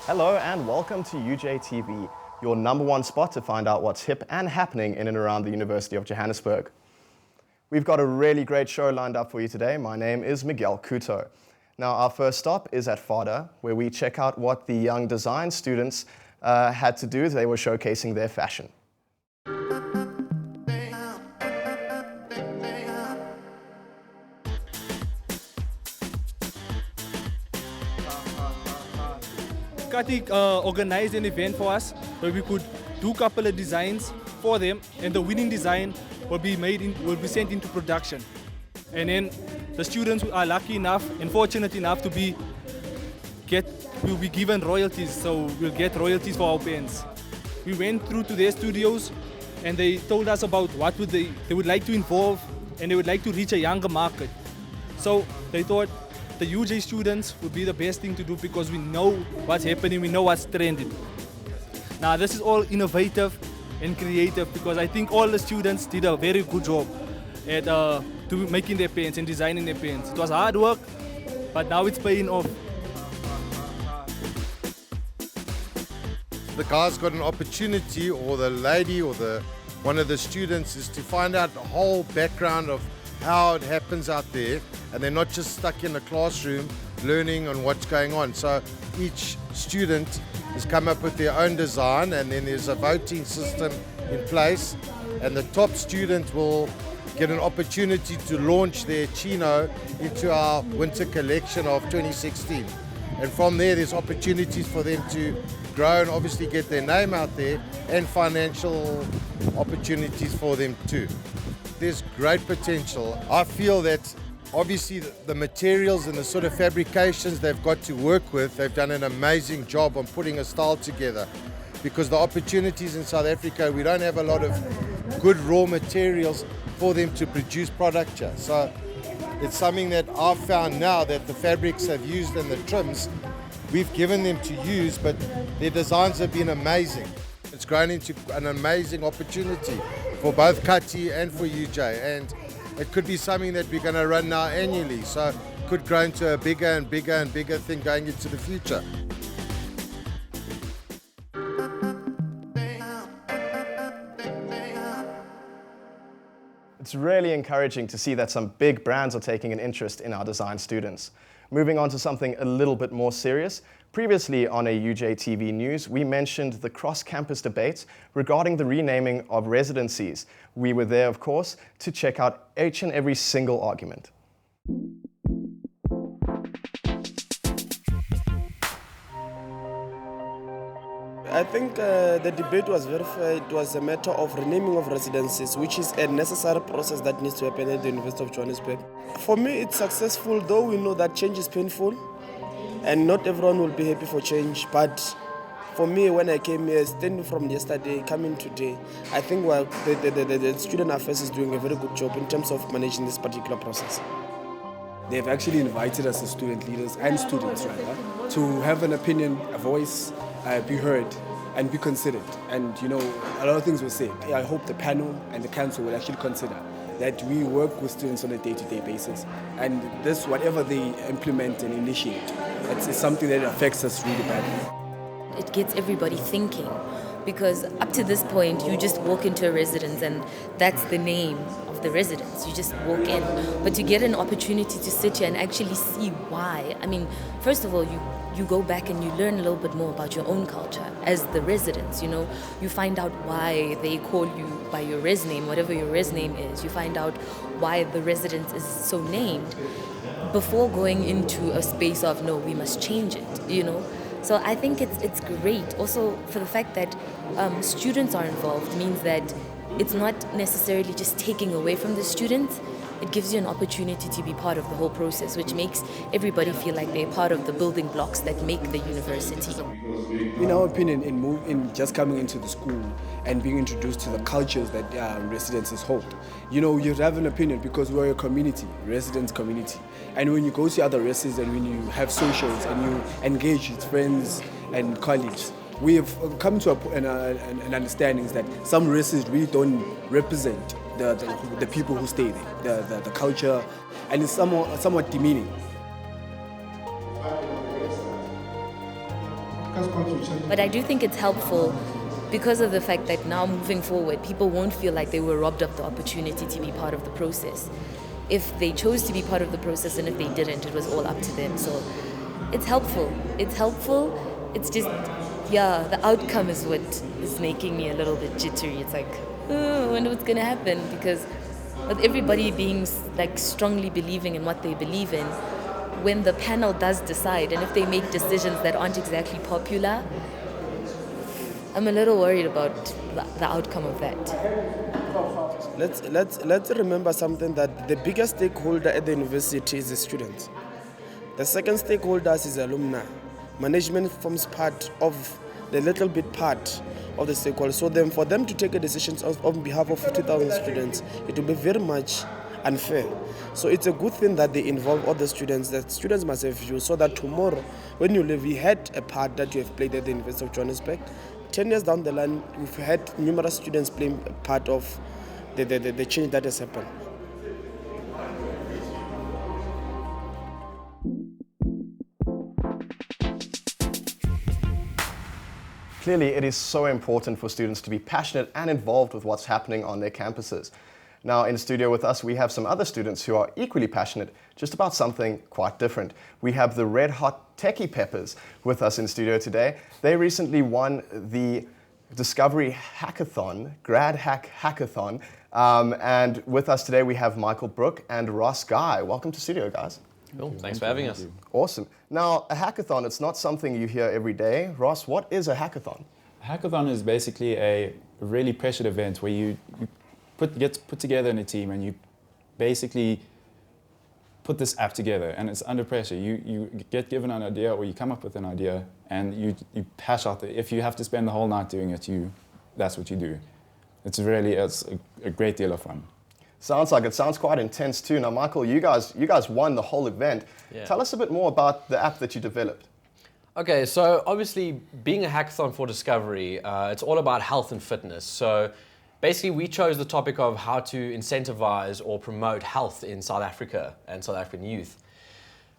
Hello and welcome to UJtv, your #1 spot to find out what's hip and happening in and around the University of Johannesburg. We've got a really great show lined up for you today. My name is Miguel Couto. Now our first stop is at FADA, where we check out what the young design students had to do as they were showcasing their fashion. Kati organized an event for us where we could do a couple of designs for them, and the winning design will be sent into production. And then the students are lucky enough and fortunate enough to will be given royalties, so we'll get royalties for our pens. We went through to their studios and they told us about what they would like to involve, and they would like to reach a younger market. So they thought the UJ students would be the best thing to do because we know what's happening, we know what's trending. Now this is all innovative and creative because I think all the students did a very good job at making their pens and designing their pens. It was hard work, but now it's paying off. The guy's got an opportunity, or the lady, or one of the students, is to find out the whole background of how it happens out there, and they're not just stuck in the classroom learning on what's going on. So each student has come up with their own design, and then there's a voting system in place, and the top student will get an opportunity to launch their chino into our winter collection of 2016. And from there's opportunities for them to grow and obviously get their name out there, and financial opportunities for them too. There's great potential. I feel that obviously the materials and the sort of fabrications they've got to work with, they've done an amazing job on putting a style together, because the opportunities in South Africa, we don't have a lot of good raw materials for them to produce product here. So it's something that I've found now that the fabrics they've used and the trims, we've given them to use, but their designs have been amazing. It's grown into an amazing opportunity for both Kati and for UJ, and it could be something that we're going to run now annually, so it could grow into a bigger and bigger and bigger thing going into the future. It's really encouraging to see that some big brands are taking an interest in our design students. Moving on to something a little bit more serious. Previously on a UJtv News, we mentioned the cross-campus debate regarding the renaming of residencies. We were there, of course, to check out each and every single argument. I think the debate was very fair. It was a matter of renaming of residencies, which is a necessary process that needs to happen at the University of Johannesburg. For me, it's successful, though we know that change is painful and not everyone will be happy for change. But for me, when I came here, standing from yesterday, coming today, I think the student affairs is doing a very good job in terms of managing this particular process. They've actually invited us as student leaders and students rather to have an opinion, a voice, be heard and be considered. And a lot of things were said. I hope the panel and the council will actually consider that we work with students on a day-to-day basis, and this, whatever they implement and initiate, it's something that affects us really badly. It gets everybody thinking, because up to this point you just walk into a residence and that's the name of the residence. You just walk in, but to get an opportunity to sit here and actually see why. I mean, first of all, you go back and you learn a little bit more about your own culture as the residents. You find out why they call you by your res name, whatever your res name is. You find out why the residence is so named before going into a space of no, we must change it. So I think it's great. Also, for the fact that students are involved means that it's not necessarily just taking away from the students. It gives you an opportunity to be part of the whole process, which makes everybody feel like they're part of the building blocks that make the university. In our opinion, in just coming into the school and being introduced to the cultures that residences hold, you have an opinion because we're a community, residence community. And when you go to other residences and when you have socials and you engage with friends and colleagues, we have come to an understanding that some residences really don't represent the people who stay there, the culture, and it's somewhat demeaning. Because But I do think it's helpful because of the fact that now moving forward, people won't feel like they were robbed of the opportunity to be part of the process. If they chose to be part of the process and if they didn't, it was all up to them. So it's helpful. It's helpful. It's just, yeah, the outcome is what is making me a little bit jittery. It's like, oh, I wonder what's going to happen, because with everybody being like strongly believing in what they believe in, when the panel does decide and if they make decisions that aren't exactly popular, I'm a little worried about the outcome of that. Let's remember something, that the biggest stakeholder at the university is the students. The second stakeholder is alumni. Management forms part of the little bit part of the stakeholders. So then for them to take a decision on behalf of 50,000 students, it will be very much unfair. So it's a good thing that they involve all the students, that students must have views, so that tomorrow when you leave, we had a part that you have played at the University of Johannesburg. 10 years down the line, we've had numerous students playing a part of the change that has happened. Clearly, it is so important for students to be passionate and involved with what's happening on their campuses. Now, in studio with us, we have some other students who are equally passionate, just about something quite different. We have the Red Hot Techie Peppers with us in studio today. They recently won the Discovery Hackathon, Grad Hack Hackathon. And with us today, we have Michael Brook and Ross Guy. Welcome to studio, guys. Cool. Thanks for having us. Awesome. Now, a hackathon, it's not something you hear every day. Ross, what is a hackathon? A hackathon is basically a really pressured event where you get put together in a team and you basically put this app together, and it's under pressure. You get given an idea, or you come up with an idea, and you hash out if you have to spend the whole night doing it, that's what you do. It's a great deal of fun. Sounds like it. Sounds quite intense too. Now, Michael, you guys won the whole event. Yeah. Tell us a bit more about the app that you developed. Okay, so obviously being a hackathon for Discovery, it's all about health and fitness. So basically we chose the topic of how to incentivize or promote health in South Africa and South African youth.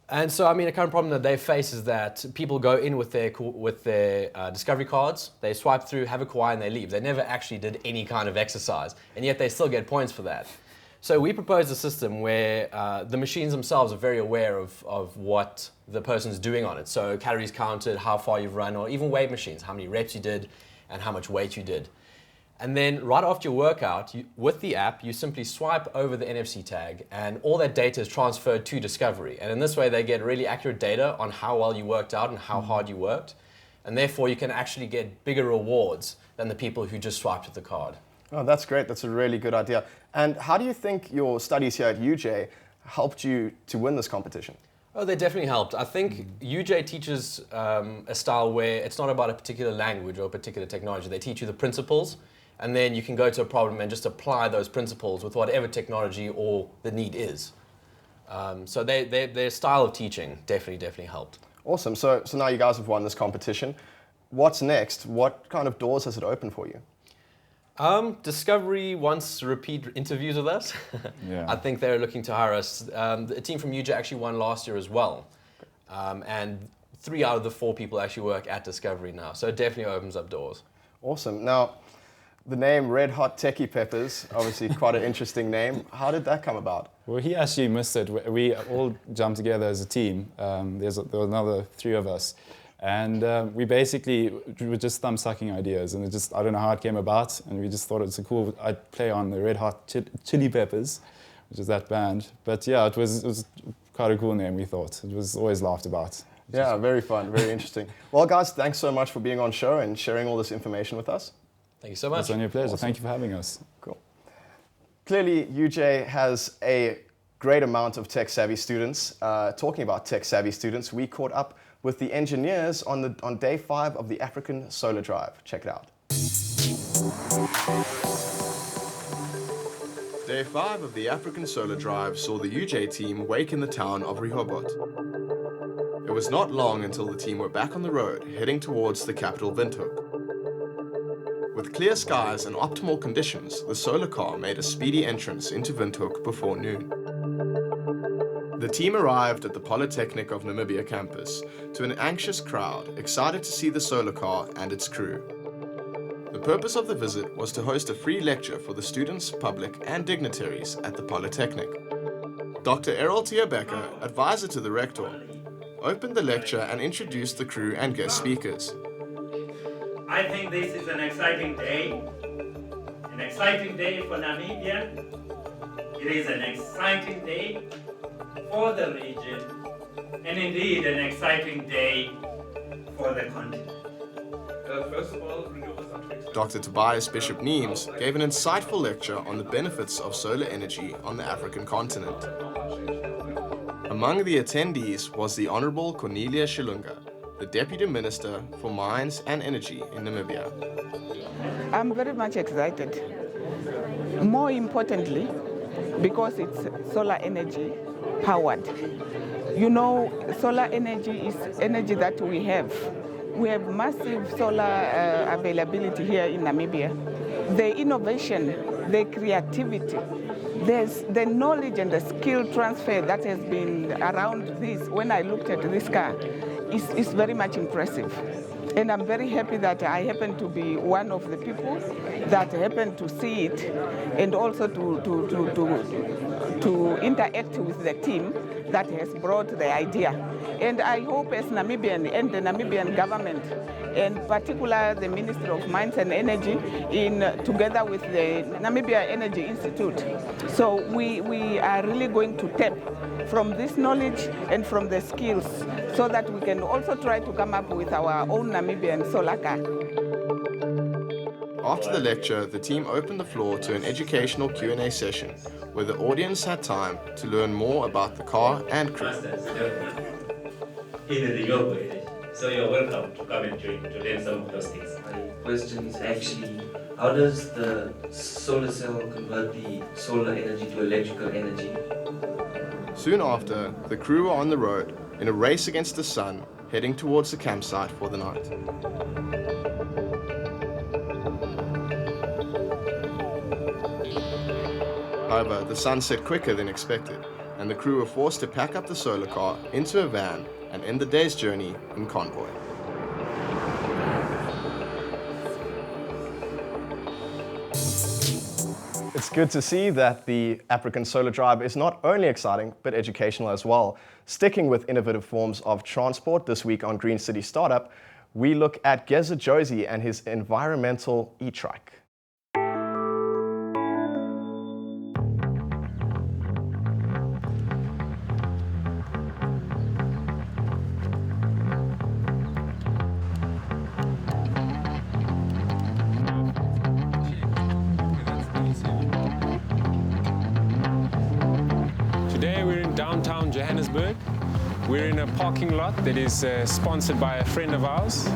And so, I mean, the current problem that they face is that people go in with their Discovery cards, they swipe through, have a Kauai, and they leave. They never actually did any kind of exercise, and yet they still get points for that. So we proposed a system where the machines themselves are very aware of what the person's doing on it. So calories counted, how far you've run, or even weight machines, how many reps you did, and how much weight you did. And then right after your workout, with the app, you simply swipe over the NFC tag, and all that data is transferred to Discovery. And in this way, they get really accurate data on how well you worked out and how hard you worked. And therefore, you can actually get bigger rewards than the people who just swiped at the card. Oh, that's great. That's a really good idea. And how do you think your studies here at UJ helped you to win this competition? Oh, they definitely helped. I think UJ teaches a style where it's not about a particular language or a particular technology. They teach you the principles, and then you can go to a problem and just apply those principles with whatever technology or the need is. So their style of teaching definitely helped. Awesome. So now you guys have won this competition. What's next? What kind of doors has it opened for you? Discovery wants repeat interviews with us. Yeah. I think they're looking to hire us. A team from UJ actually won last year as well. And 3 out of the 4 people actually work at Discovery now. So it definitely opens up doors. Awesome. Now, the name Red Hot Techie Peppers, obviously quite an interesting name. How did that come about? Well, he actually missed it. We all jumped together as a team. There were another 3 of us. And we were just thumb-sucking ideas, and I don't know how it came about, and we just thought it was a cool, I'd play on the Red Hot Chili Peppers, which is that band. But yeah, it was quite a cool name, we thought. It was always laughed about. Yeah, very fun, very interesting. Well, guys, thanks so much for being on show and sharing all this information with us. Thank you so much. It's only a pleasure. Awesome. Thank you for having us. Cool. Clearly, UJ has a great amount of tech-savvy students. Talking about tech-savvy students, we caught up with the engineers on day 5 of the African Solar Drive. Check it out. Day 5 of the African Solar Drive saw the UJ team wake in the town of Rehoboth. It was not long until the team were back on the road, heading towards the capital Windhoek. With clear skies and optimal conditions, the solar car made a speedy entrance into Windhoek before noon. The team arrived at the Polytechnic of Namibia campus to an anxious crowd excited to see the solar car and its crew. The purpose of the visit was to host a free lecture for the students, public and dignitaries at the Polytechnic. Dr. Errol Becker, advisor to the rector, opened the lecture and introduced the crew and guest speakers. I think this is an exciting day for Namibia. It is an exciting day for the region, and indeed an exciting day for the continent. First of all, Dr. Tobias Bishop Neems gave an insightful lecture on the benefits of solar energy on the African continent. Among the attendees was the Honourable Cornelia Shilunga, the Deputy Minister for Mines and Energy in Namibia. I'm very much excited. More importantly, because it's solar energy powered. You know, solar energy is energy that we have. We have massive solar availability here in Namibia. The innovation, the creativity, there's the knowledge and the skill transfer that has been around this, when I looked at this car, is very much impressive. And I'm very happy that I happen to be one of the people that happen to see it and also to interact with the team that has brought the idea. And I hope as Namibian and the Namibian government, and particularly the Ministry of Mines and Energy, together with the Namibia Energy Institute. So we are really going to tap from this knowledge and from the skills so that we can also try to come up with our own Namibian solar car. After the lecture, the team opened the floor to an educational Q&A session where the audience had time to learn more about the car and crew. In the renewable energy. So you're welcome to come and join to learn some of those things. My question is actually, how does the solar cell convert the solar energy to electrical energy? Soon after, the crew were on the road in a race against the sun, heading towards the campsite for the night. However, the sun set quicker than expected, and the crew were forced to pack up the solar car into a van and end the day's journey in convoy. It's good to see that the African Solar Drive is not only exciting, but educational as well. Sticking with innovative forms of transport, this week on Green City Startup, we look at Geza Josie and his environmental e-trike. Today we're in downtown Johannesburg. We're in a parking lot that is sponsored by a friend of ours.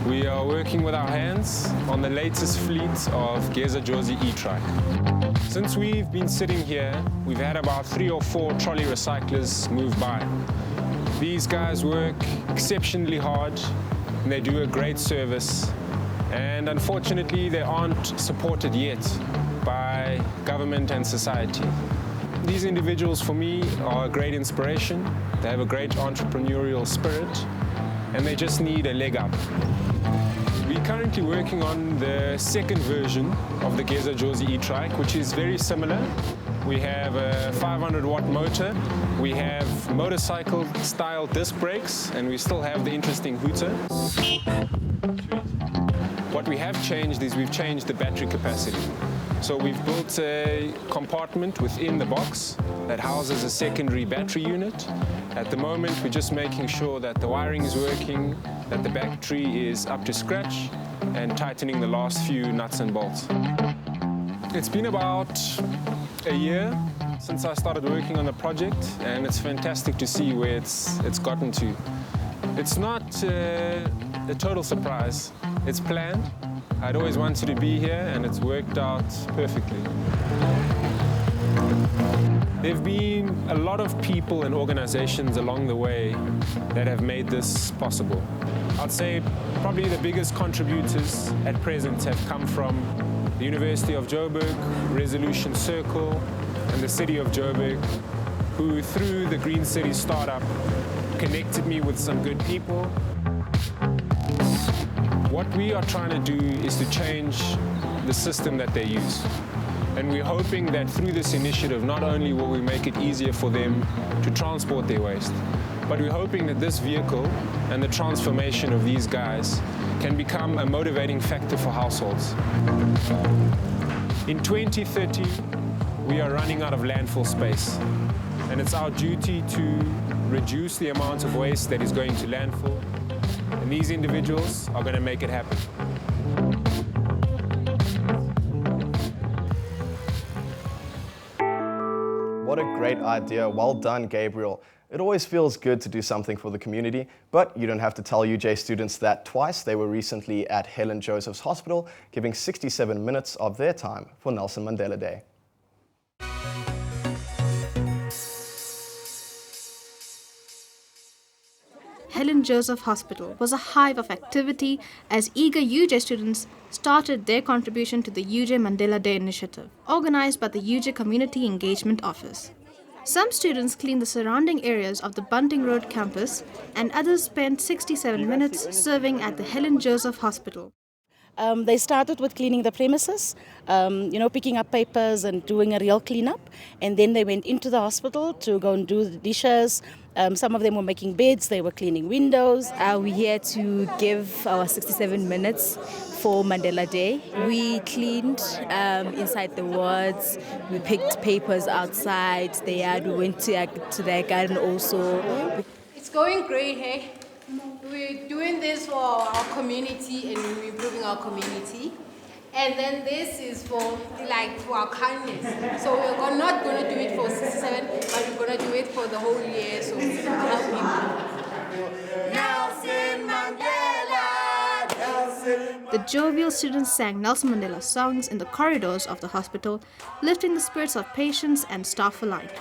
We are working with our hands on the latest fleet of Geza Josie e-trike. Since we've been sitting here, we've had about 3 or 4 trolley recyclers move by. These guys work exceptionally hard and they do a great service. And unfortunately, they aren't supported yet by government and society. These individuals, for me, are a great inspiration. They have a great entrepreneurial spirit, and they just need a leg up. We're currently working on the second version of the Geza Josie e-trike, which is very similar. We have a 500-watt motor, we have motorcycle-style disc brakes, and we still have the interesting hooter. What we have changed is we've changed the battery capacity. So we've built a compartment within the box that houses a secondary battery unit. At the moment, we're just making sure that the wiring is working, that the battery is up to scratch, and tightening the last few nuts and bolts. It's been about a year since I started working on the project, and it's fantastic to see where it's gotten to. It's not a total surprise. It's planned. I'd always wanted to be here, and it's worked out perfectly. There have been a lot of people and organizations along the way that have made this possible. I'd say probably the biggest contributors at present have come from the University of Joburg, Resolution Circle, and the City of Joburg. who through the Green City startup connected me with some good people. What we are trying to do is to change the system that they use. And we're hoping that through this initiative, not only will we make it easier for them to transport their waste, but we're hoping that this vehicle and the transformation of these guys can become a motivating factor for households. In 2030, we are running out of landfill space, and it's our duty to reduce the amount of waste that is going to landfill, and these individuals are going to make it happen. What a great idea. Well done, Gabriel. It always feels good to do something for the community, but you don't have to tell UJ students that twice. They were recently at Helen Joseph's Hospital, giving 67 minutes of their time for Nelson Mandela Day. Helen Joseph Hospital was a hive of activity as eager UJ students started their contribution to the UJ Mandela Day initiative, organized by the UJ Community Engagement Office. Some students cleaned the surrounding areas of the Bunting Road campus, and others spent 67 minutes serving at the Helen Joseph Hospital. They started with cleaning the premises, picking up papers and doing a real cleanup. And then they went into the hospital to go and do the dishes. Some of them were making beds, they were cleaning windows. We're here to give our 67 minutes for Mandela Day. We cleaned inside the wards, we picked papers outside the yard, we went to their garden also. It's going great, hey? We're doing this for our community and we're improving our community. And then this is for our kindness. So we're not going to do it for 67, but we're going to do it for the whole year. So we help people. Nelson Mandela, Nelson. The jovial students sang Nelson Mandela songs in the corridors of the hospital, lifting the spirits of patients and staff alike.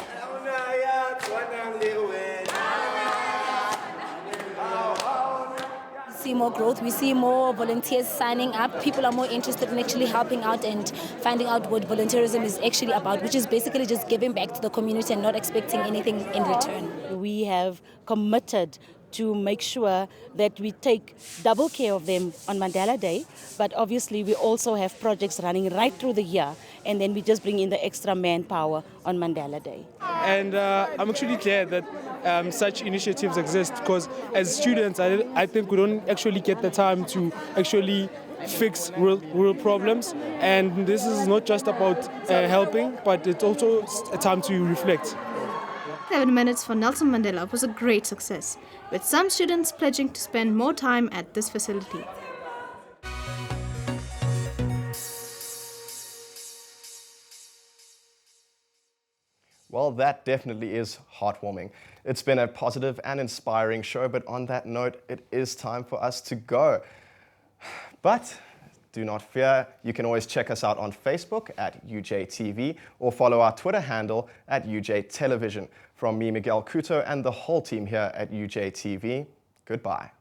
See more growth, we see more volunteers signing up. People are more interested in actually helping out and finding out what volunteerism is actually about, which is basically just giving back to the community and not expecting anything in return. We have committed to make sure that we take double care of them on Mandela Day, but obviously we also have projects running right through the year, and then we just bring in the extra manpower on Mandela Day. And I'm actually glad that such initiatives exist, because as students, I think we don't actually get the time to actually fix real problems. And this is not just about helping, but it's also a time to reflect. 7 minutes for Nelson Mandela was a great success, with some students pledging to spend more time at this facility. Well, that definitely is heartwarming. It's been a positive and inspiring show, but on that note, it is time for us to go. But do not fear, you can always check us out on Facebook at UJtv or follow our Twitter handle at UJtelevision. From me, Miguel Couto, and the whole team here at UJtv, goodbye.